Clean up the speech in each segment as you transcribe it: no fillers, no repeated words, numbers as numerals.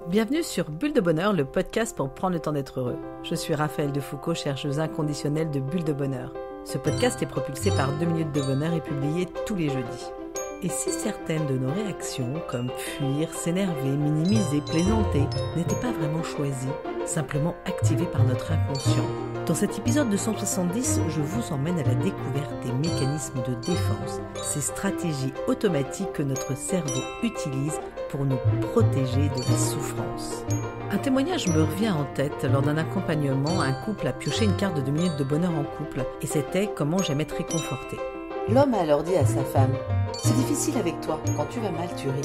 Bienvenue sur Bulle de Bonheur, le podcast pour prendre le temps d'être heureux. Je suis Raphaël Defoucault, chercheuse inconditionnelle de Bulle de Bonheur. Ce podcast est propulsé par 2 minutes de bonheur et publié tous les jeudis. Et si certaines de nos réactions, comme fuir, s'énerver, minimiser, plaisanter, n'étaient pas vraiment choisies, simplement activées par notre inconscient, dans cet épisode 270, je vous emmène à la découverte des mécanismes de défense, ces stratégies automatiques que notre cerveau utilise pour nous protéger de la souffrance. Un témoignage me revient en tête. Lors d'un accompagnement, un couple a pioché une carte de 2 minutes de bonheur en couple, et c'était « Comment j'aime être réconforté ». L'homme a alors dit à sa femme « C'est difficile avec toi, quand tu vas mal, tu ris ».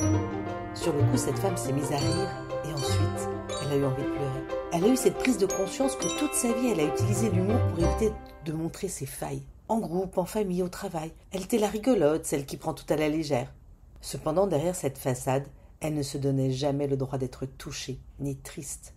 Sur le coup, cette femme s'est mise à rire, et ensuite, elle a eu envie de pleurer. Elle a eu cette prise de conscience que toute sa vie, elle a utilisé l'humour pour éviter de montrer ses failles. En groupe, en famille, au travail, elle était la rigolote, celle qui prend tout à la légère. Cependant, derrière cette façade, elle ne se donnait jamais le droit d'être touchée, ni triste,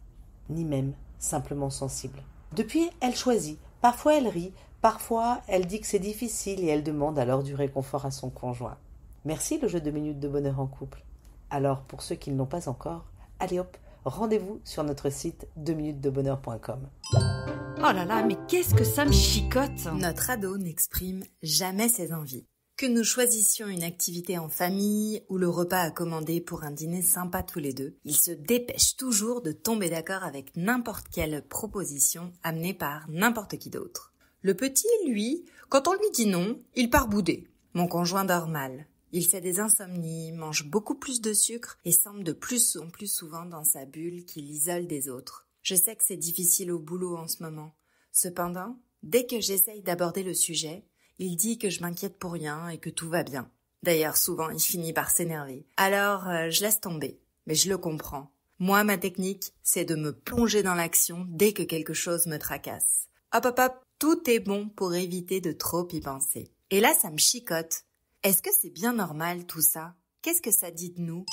ni même simplement sensible. Depuis, elle choisit. Parfois, elle rit, parfois, elle dit que c'est difficile et elle demande alors du réconfort à son conjoint. Merci le jeu de minutes de bonheur en couple. Alors, pour ceux qui ne l'ont pas encore, allez hop, rendez-vous sur notre site 2minutesdebonheur.com. Oh là là, mais qu'est-ce que ça me chicote! Notre ado n'exprime jamais ses envies. Que nous choisissions une activité en famille ou le repas à commander pour un dîner sympa tous les deux, il se dépêche toujours de tomber d'accord avec n'importe quelle proposition amenée par n'importe qui d'autre. Le petit, lui, quand on lui dit non, il part bouder. Mon conjoint dort mal. Il fait des insomnies, mange beaucoup plus de sucre et semble de plus en plus souvent dans sa bulle qui l'isole des autres. Je sais que c'est difficile au boulot en ce moment. Cependant, dès que j'essaye d'aborder le sujet, il dit que je m'inquiète pour rien et que tout va bien. D'ailleurs, souvent, il finit par s'énerver. Alors, je laisse tomber. Mais je le comprends. Moi, ma technique, c'est de me plonger dans l'action dès que quelque chose me tracasse. Hop, hop, hop, tout est bon pour éviter de trop y penser. Et là, ça me chicote. Est-ce que c'est bien normal tout ça? Qu'est-ce que ça dit de nous?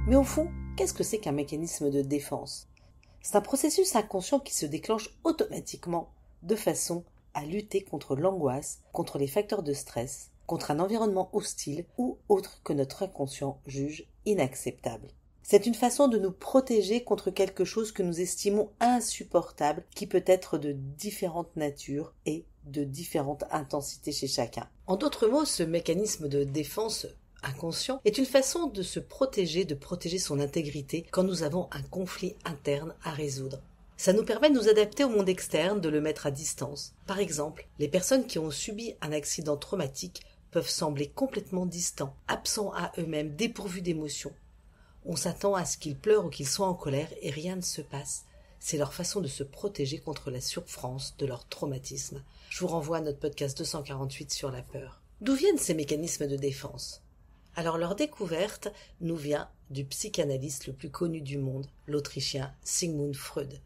Mais au fond, qu'est-ce que c'est qu'un mécanisme de défense? C'est un processus inconscient qui se déclenche automatiquement de façon à lutter contre l'angoisse, contre les facteurs de stress, contre un environnement hostile ou autre que notre inconscient juge inacceptable. C'est une façon de nous protéger contre quelque chose que nous estimons insupportable, qui peut être de différentes natures et de différentes intensités chez chacun. En d'autres mots, ce mécanisme de défense inconscient est une façon de se protéger, de protéger son intégrité quand nous avons un conflit interne à résoudre. Ça nous permet de nous adapter au monde externe, de le mettre à distance. Par exemple, les personnes qui ont subi un accident traumatique peuvent sembler complètement distants, absents à eux-mêmes, dépourvus d'émotions. On s'attend à ce qu'ils pleurent ou qu'ils soient en colère et rien ne se passe. C'est leur façon de se protéger contre la souffrance de leur traumatisme. Je vous renvoie à notre podcast 248 sur la peur. D'où viennent ces mécanismes de défense? Alors leur découverte nous vient du psychanalyste le plus connu du monde, l'Autrichien Sigmund Freud.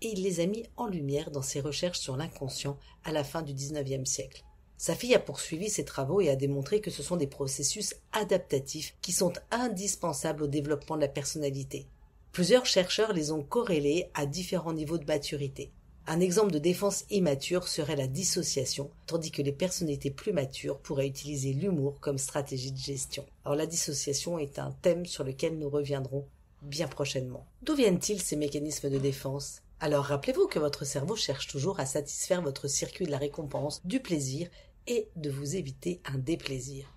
Et il les a mis en lumière dans ses recherches sur l'inconscient à la fin du XIXe siècle. Sa fille a poursuivi ses travaux et a démontré que ce sont des processus adaptatifs qui sont indispensables au développement de la personnalité. Plusieurs chercheurs les ont corrélés à différents niveaux de maturité. Un exemple de défense immature serait la dissociation, tandis que les personnalités plus matures pourraient utiliser l'humour comme stratégie de gestion. Alors la dissociation est un thème sur lequel nous reviendrons bien prochainement. D'où viennent-ils ces mécanismes de défense? Alors rappelez-vous que votre cerveau cherche toujours à satisfaire votre circuit de la récompense, du plaisir et de vous éviter un déplaisir.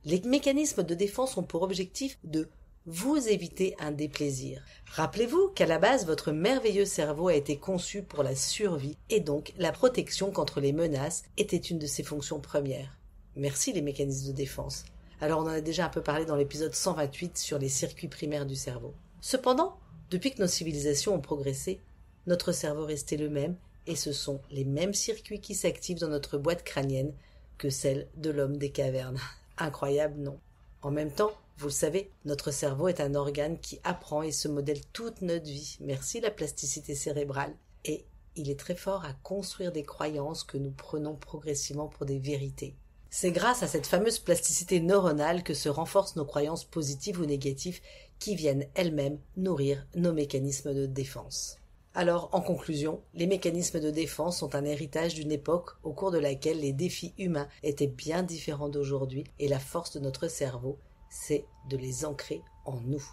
Les mécanismes de défense ont pour objectif de vous éviter un déplaisir. Rappelez-vous qu'à la base, votre merveilleux cerveau a été conçu pour la survie et donc la protection contre les menaces était une de ses fonctions premières. Merci les mécanismes de défense. Alors on en a déjà un peu parlé dans l'épisode 128 sur les circuits primaires du cerveau. Cependant, depuis que nos civilisations ont progressé, notre cerveau restait le même et ce sont les mêmes circuits qui s'activent dans notre boîte crânienne que celle de l'homme des cavernes. Incroyable, non? En même temps, vous le savez, notre cerveau est un organe qui apprend et se modèle toute notre vie. Merci la plasticité cérébrale. Et il est très fort à construire des croyances que nous prenons progressivement pour des vérités. C'est grâce à cette fameuse plasticité neuronale que se renforcent nos croyances positives ou négatives qui viennent elles-mêmes nourrir nos mécanismes de défense. Alors, en conclusion, les mécanismes de défense sont un héritage d'une époque au cours de laquelle les défis humains étaient bien différents d'aujourd'hui et la force de notre cerveau, c'est de les ancrer en nous.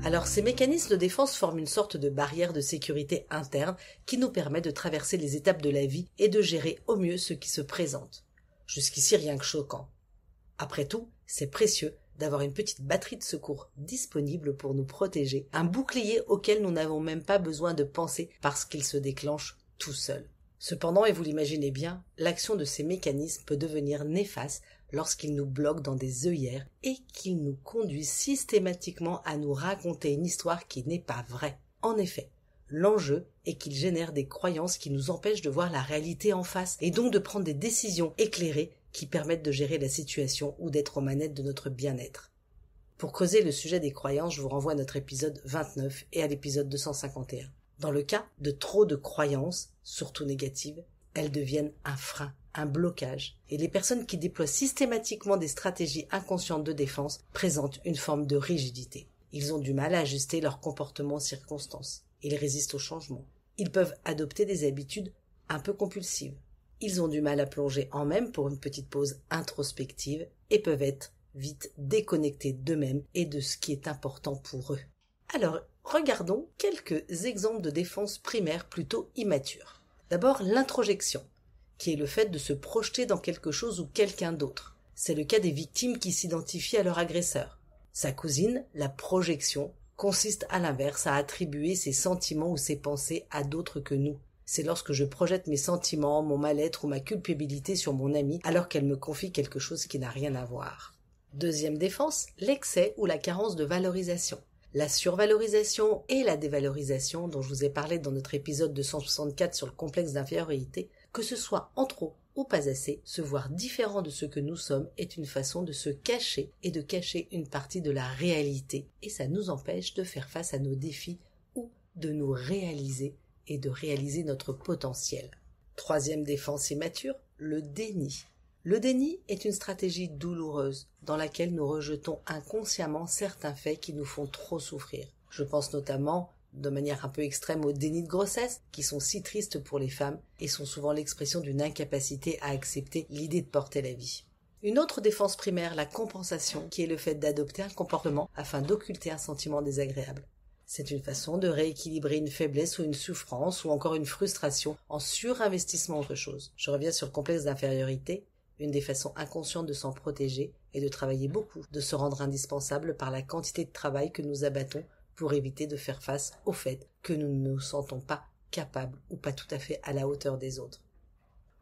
Alors ces mécanismes de défense forment une sorte de barrière de sécurité interne qui nous permet de traverser les étapes de la vie et de gérer au mieux ce qui se présente. Jusqu'ici rien que choquant. Après tout, c'est précieux d'avoir une petite batterie de secours disponible pour nous protéger, un bouclier auquel nous n'avons même pas besoin de penser parce qu'il se déclenche tout seul. Cependant, et vous l'imaginez bien, l'action de ces mécanismes peut devenir néfaste lorsqu'ils nous bloquent dans des œillères et qu'ils nous conduisent systématiquement à nous raconter une histoire qui n'est pas vraie. En effet, l'enjeu est qu'ils génèrent des croyances qui nous empêchent de voir la réalité en face et donc de prendre des décisions éclairées qui permettent de gérer la situation ou d'être aux manettes de notre bien-être. Pour creuser le sujet des croyances, je vous renvoie à notre épisode 29 et à l'épisode 251. Dans le cas de trop de croyances, surtout négatives, elles deviennent un frein, un blocage, et les personnes qui déploient systématiquement des stratégies inconscientes de défense présentent une forme de rigidité. Ils ont du mal à ajuster leur comportement aux circonstances. Ils résistent au changement. Ils peuvent adopter des habitudes un peu compulsives. Ils ont du mal à plonger en eux-mêmes pour une petite pause introspective et peuvent être vite déconnectés d'eux-mêmes et de ce qui est important pour eux. Alors, regardons quelques exemples de défense primaire plutôt immatures. D'abord, l'introjection, qui est le fait de se projeter dans quelque chose ou quelqu'un d'autre. C'est le cas des victimes qui s'identifient à leur agresseur. Sa cousine, la projection, consiste à l'inverse à attribuer ses sentiments ou ses pensées à d'autres que nous. C'est lorsque je projette mes sentiments, mon mal-être ou ma culpabilité sur mon amie alors qu'elle me confie quelque chose qui n'a rien à voir. Deuxième défense, l'excès ou la carence de valorisation. La survalorisation et la dévalorisation dont je vous ai parlé dans notre épisode 264 sur le complexe d'infériorité, que ce soit en trop ou pas assez, se voir différent de ce que nous sommes est une façon de se cacher et de cacher une partie de la réalité et ça nous empêche de faire face à nos défis ou de nous réaliser et de réaliser notre potentiel. Troisième défense immature, le déni. Le déni est une stratégie douloureuse dans laquelle nous rejetons inconsciemment certains faits qui nous font trop souffrir. Je pense notamment, de manière un peu extrême, au déni de grossesse, qui sont si tristes pour les femmes et sont souvent l'expression d'une incapacité à accepter l'idée de porter la vie. Une autre défense primaire, la compensation, qui est le fait d'adopter un comportement afin d'occulter un sentiment désagréable. C'est une façon de rééquilibrer une faiblesse ou une souffrance ou encore une frustration en surinvestissement autre chose. Je reviens sur le complexe d'infériorité. Une des façons inconscientes de s'en protéger est de travailler beaucoup, de se rendre indispensable par la quantité de travail que nous abattons pour éviter de faire face au fait que nous ne nous sentons pas capables ou pas tout à fait à la hauteur des autres.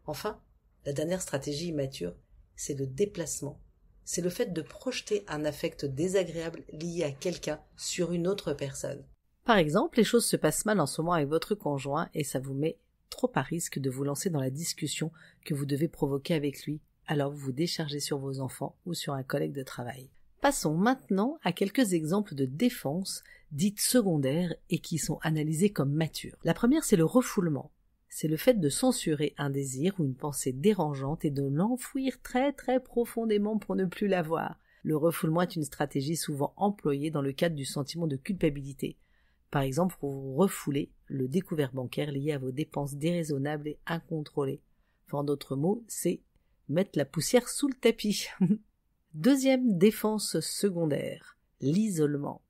Enfin, la dernière stratégie immature, c'est le déplacement. C'est le fait de projeter un affect désagréable lié à quelqu'un sur une autre personne. Par exemple, les choses se passent mal en ce moment avec votre conjoint et ça vous met trop à risque de vous lancer dans la discussion que vous devez provoquer avec lui, alors vous vous déchargez sur vos enfants ou sur un collègue de travail. Passons maintenant à quelques exemples de défense dites secondaires et qui sont analysées comme matures. La première, c'est le refoulement. C'est le fait de censurer un désir ou une pensée dérangeante et de l'enfouir très très profondément pour ne plus l'avoir. Le refoulement est une stratégie souvent employée dans le cadre du sentiment de culpabilité. Par exemple, pour vous refouler le découvert bancaire lié à vos dépenses déraisonnables et incontrôlées. Enfin, en d'autres mots, c'est mettre la poussière sous le tapis. Deuxième défense secondaire, l'isolement.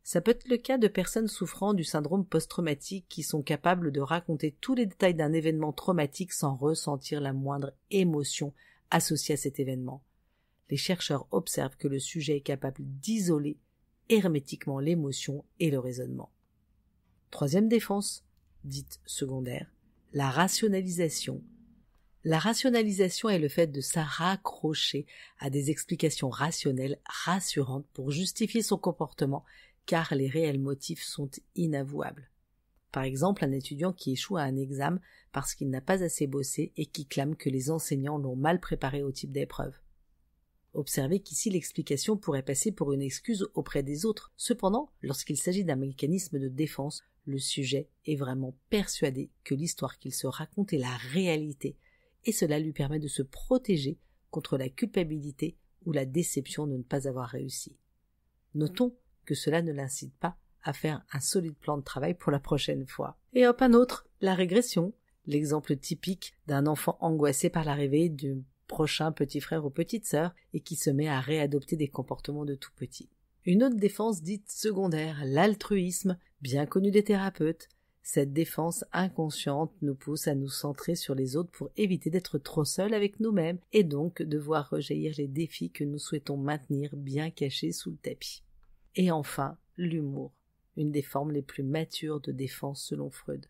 Ça peut être le cas de personnes souffrant du syndrome post-traumatique qui sont capables de raconter tous les détails d'un événement traumatique sans ressentir la moindre émotion associée à cet événement. Les chercheurs observent que le sujet est capable d'isoler hermétiquement l'émotion et le raisonnement. Troisième défense, dite secondaire, la rationalisation. La rationalisation est le fait de se raccrocher à des explications rationnelles rassurantes pour justifier son comportement car les réels motifs sont inavouables. Par exemple, un étudiant qui échoue à un examen parce qu'il n'a pas assez bossé et qui clame que les enseignants l'ont mal préparé au type d'épreuve. Observez qu'ici l'explication pourrait passer pour une excuse auprès des autres. Cependant, lorsqu'il s'agit d'un mécanisme de défense, le sujet est vraiment persuadé que l'histoire qu'il se raconte est la réalité, et cela lui permet de se protéger contre la culpabilité ou la déception de ne pas avoir réussi. Notons que cela ne l'incite pas à faire un solide plan de travail pour la prochaine fois. Et hop, un autre, la régression, l'exemple typique d'un enfant angoissé par l'arrivée du prochain petit frère ou petite sœur et qui se met à réadopter des comportements de tout petit. Une autre défense dite secondaire, l'altruisme, bien connu des thérapeutes. Cette défense inconsciente nous pousse à nous centrer sur les autres pour éviter d'être trop seuls avec nous-mêmes et donc de voir rejaillir les défis que nous souhaitons maintenir bien cachés sous le tapis. Et enfin, l'humour, une des formes les plus matures de défense selon Freud.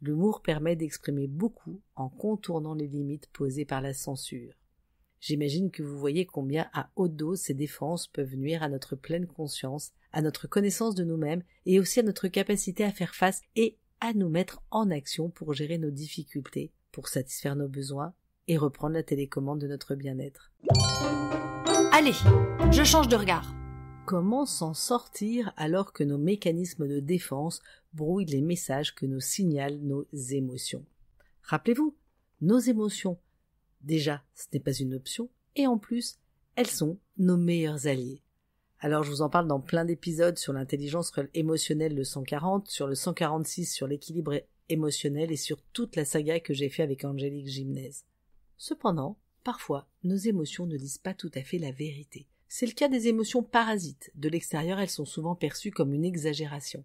L'humour permet d'exprimer beaucoup en contournant les limites posées par la censure. J'imagine que vous voyez combien à haute dose ces défenses peuvent nuire à notre pleine conscience, à notre connaissance de nous-mêmes et aussi à notre capacité à faire face et à nous mettre en action pour gérer nos difficultés, pour satisfaire nos besoins et reprendre la télécommande de notre bien-être. Allez, je change de regard. Comment s'en sortir alors que nos mécanismes de défense brouillent les messages que nous signalent nos émotions? Rappelez-vous, nos émotions, déjà, ce n'est pas une option, et en plus, elles sont nos meilleurs alliés. Alors je vous en parle dans plein d'épisodes sur l'intelligence émotionnelle, le 140, sur le 146 sur l'équilibre émotionnel et sur toute la saga que j'ai fait avec Angélique Gimnez. Cependant, parfois, nos émotions ne disent pas tout à fait la vérité. C'est le cas des émotions parasites. De l'extérieur, elles sont souvent perçues comme une exagération.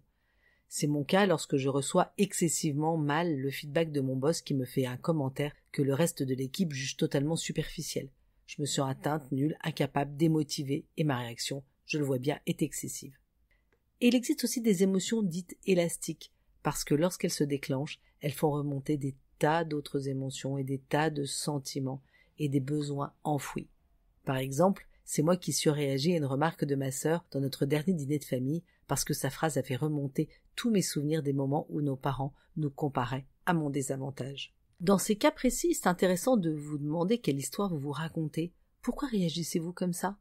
C'est mon cas lorsque je reçois excessivement mal le feedback de mon boss qui me fait un commentaire que le reste de l'équipe juge totalement superficiel. Je me sens atteinte, nulle, incapable, démotivée et ma réaction, je le vois bien, est excessive. Et il existe aussi des émotions dites élastiques, parce que lorsqu'elles se déclenchent, elles font remonter des tas d'autres émotions et des tas de sentiments et des besoins enfouis. Par exemple, c'est moi qui surréagis à une remarque de ma sœur dans notre dernier dîner de famille parce que sa phrase a fait remonter tous mes souvenirs des moments où nos parents nous comparaient à mon désavantage. Dans ces cas précis, c'est intéressant de vous demander quelle histoire vous vous racontez. Pourquoi réagissez-vous comme ça?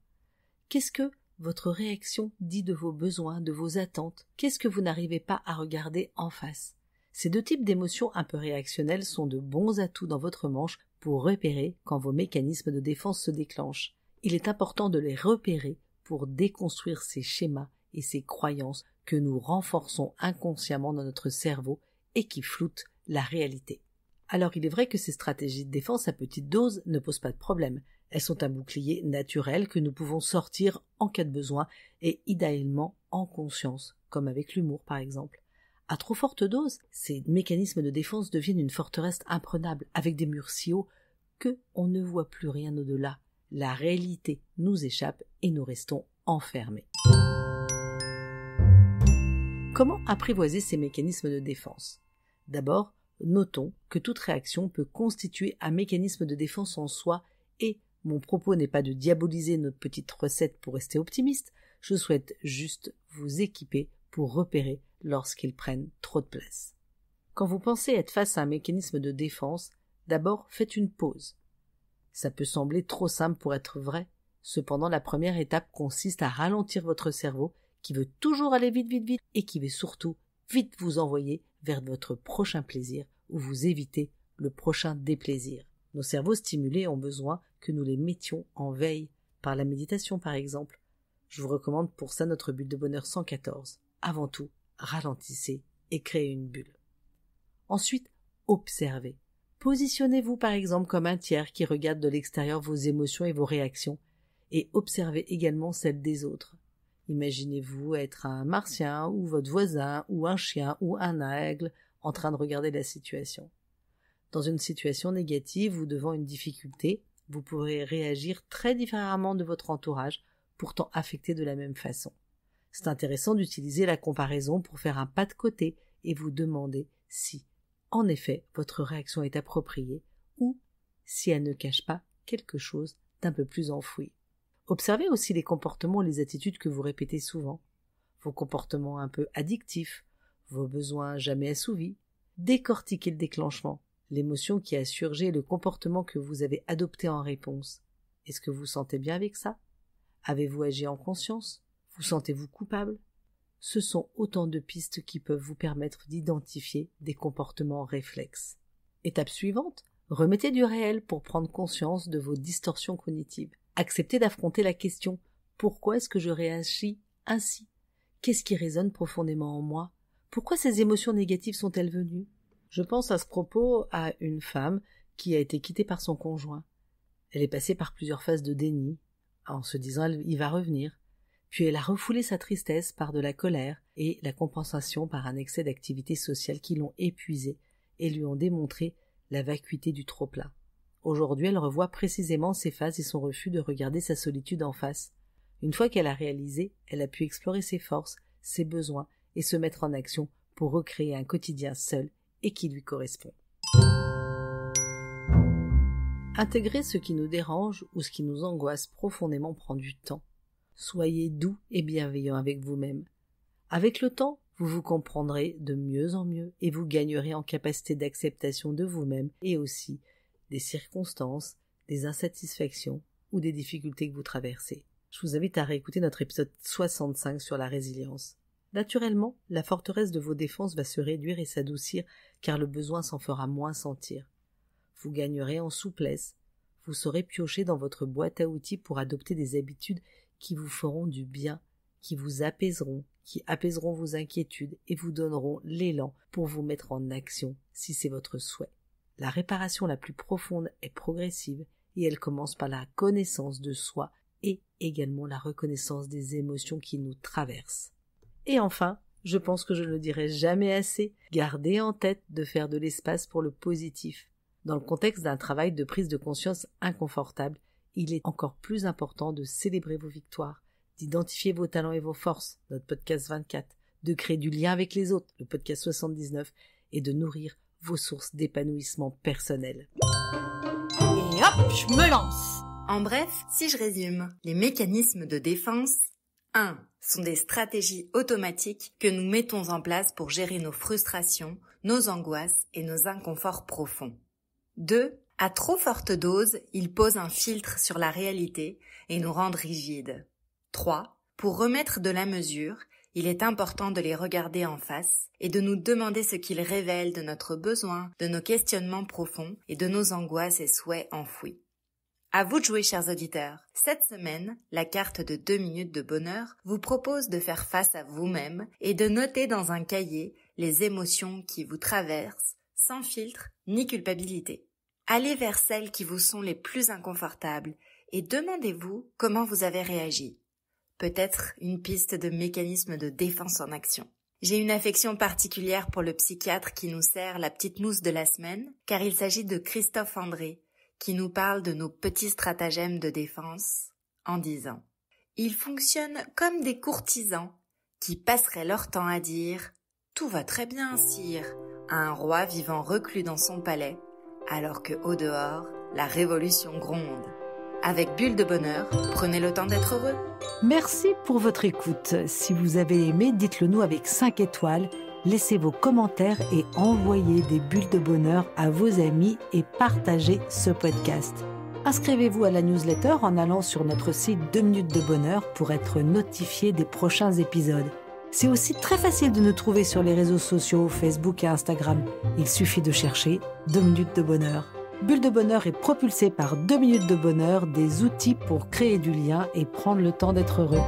Qu'est-ce que votre réaction dit de vos besoins, de vos attentes? Qu'est-ce que vous n'arrivez pas à regarder en face? Ces deux types d'émotions un peu réactionnelles sont de bons atouts dans votre manche pour repérer quand vos mécanismes de défense se déclenchent. Il est important de les repérer pour déconstruire ces schémas et ces croyances que nous renforçons inconsciemment dans notre cerveau et qui floutent la réalité. Alors il est vrai que ces stratégies de défense à petite dose ne posent pas de problème. Elles sont un bouclier naturel que nous pouvons sortir en cas de besoin et idéalement en conscience, comme avec l'humour par exemple. À trop forte dose, ces mécanismes de défense deviennent une forteresse imprenable avec des murs si hauts que on ne voit plus rien au-delà. La réalité nous échappe et nous restons enfermés. Comment apprivoiser ces mécanismes de défense? D'abord, notons que toute réaction peut constituer un mécanisme de défense en soi et mon propos n'est pas de diaboliser notre petite recette pour rester optimiste, je souhaite juste vous équiper pour repérer lorsqu'ils prennent trop de place. Quand vous pensez être face à un mécanisme de défense, d'abord faites une pause. Ça peut sembler trop simple pour être vrai, cependant la première étape consiste à ralentir votre cerveau qui veut toujours aller vite et qui veut surtout vite vous envoyer vers votre prochain plaisir ou vous éviter le prochain déplaisir. Nos cerveaux stimulés ont besoin que nous les mettions en veille, par la méditation par exemple. Je vous recommande pour ça notre bulle de bonheur 114. Avant tout, ralentissez et créez une bulle. Ensuite, observez. Positionnez-vous par exemple comme un tiers qui regarde de l'extérieur vos émotions et vos réactions et observez également celles des autres. Imaginez-vous être un martien ou votre voisin ou un chien ou un aigle en train de regarder la situation. Dans une situation négative ou devant une difficulté, vous pourrez réagir très différemment de votre entourage, pourtant affecté de la même façon. C'est intéressant d'utiliser la comparaison pour faire un pas de côté et vous demander si, en effet, votre réaction est appropriée ou si elle ne cache pas quelque chose d'un peu plus enfoui. Observez aussi les comportements et les attitudes que vous répétez souvent, vos comportements un peu addictifs, vos besoins jamais assouvis. Décortiquez le déclenchement, l'émotion qui a surgi et le comportement que vous avez adopté en réponse. Est-ce que vous sentez bien avec ça? Avez-vous agi en conscience? Vous sentez-vous coupable? Ce sont autant de pistes qui peuvent vous permettre d'identifier des comportements réflexes. Étape suivante, remettez du réel pour prendre conscience de vos distorsions cognitives. Acceptez d'affronter la question « Pourquoi est-ce que je réagis ainsi? Qu'est-ce qui résonne profondément en moi? Pourquoi ces émotions négatives sont-elles venues ?» Je pense à ce propos à une femme qui a été quittée par son conjoint. Elle est passée par plusieurs phases de déni, en se disant « il va revenir ». Puis elle a refoulé sa tristesse par de la colère et la compensation par un excès d'activités sociales qui l'ont épuisée et lui ont démontré la vacuité du trop-plein. Aujourd'hui, elle revoit précisément ses phases et son refus de regarder sa solitude en face. Une fois qu'elle a réalisé, elle a pu explorer ses forces, ses besoins et se mettre en action pour recréer un quotidien seul et qui lui correspond. Intégrer ce qui nous dérange ou ce qui nous angoisse profondément prend du temps. Soyez doux et bienveillant avec vous-même. Avec le temps, vous vous comprendrez de mieux en mieux et vous gagnerez en capacité d'acceptation de vous-même et aussi des circonstances, des insatisfactions ou des difficultés que vous traversez. Je vous invite à réécouter notre épisode 65 sur la résilience. Naturellement, la forteresse de vos défenses va se réduire et s'adoucir car le besoin s'en fera moins sentir. Vous gagnerez en souplesse, vous saurez piocher dans votre boîte à outils pour adopter des habitudes qui vous feront du bien, qui vous apaiseront, qui apaiseront vos inquiétudes et vous donneront l'élan pour vous mettre en action si c'est votre souhait. La réparation la plus profonde est progressive et elle commence par la connaissance de soi et également la reconnaissance des émotions qui nous traversent. Et enfin, je pense que je ne le dirai jamais assez, gardez en tête de faire de l'espace pour le positif. Dans le contexte d'un travail de prise de conscience inconfortable, il est encore plus important de célébrer vos victoires, d'identifier vos talents et vos forces, notre podcast 24, de créer du lien avec les autres, le podcast 79, et de nourrir vos sources d'épanouissement personnel. Et hop, je me lance. En bref, si je résume, les mécanismes de défense 1. Sont des stratégies automatiques que nous mettons en place pour gérer nos frustrations, nos angoisses et nos inconforts profonds. 2. À trop forte dose, ils posent un filtre sur la réalité et nous rendent rigides. 3. Pour remettre de la mesure, il est important de les regarder en face et de nous demander ce qu'ils révèlent de notre besoin, de nos questionnements profonds et de nos angoisses et souhaits enfouis. À vous de jouer, chers auditeurs. Cette semaine, la carte de 2 minutes de bonheur vous propose de faire face à vous-même et de noter dans un cahier les émotions qui vous traversent sans filtre ni culpabilité. Allez vers celles qui vous sont les plus inconfortables et demandez-vous comment vous avez réagi. Peut-être une piste de mécanisme de défense en action. J'ai une affection particulière pour le psychiatre qui nous sert la petite mousse de la semaine, car il s'agit de Christophe André, qui nous parle de nos petits stratagèmes de défense en disant « Ils fonctionnent comme des courtisans qui passeraient leur temps à dire « Tout va très bien, sire » à un roi vivant reclus dans son palais, alors que au dehors, la révolution gronde. Avec Bulle de Bonheur, prenez le temps d'être heureux. Merci pour votre écoute. Si vous avez aimé, dites-le nous avec 5 étoiles. Laissez vos commentaires et envoyez des bulles de bonheur à vos amis et partagez ce podcast. Inscrivez-vous à la newsletter en allant sur notre site 2 minutes de bonheur pour être notifié des prochains épisodes. C'est aussi très facile de nous trouver sur les réseaux sociaux, Facebook et Instagram. Il suffit de chercher 2 minutes de bonheur. Bulle de bonheur est propulsée par 2 minutes de bonheur, des outils pour créer du lien et prendre le temps d'être heureux.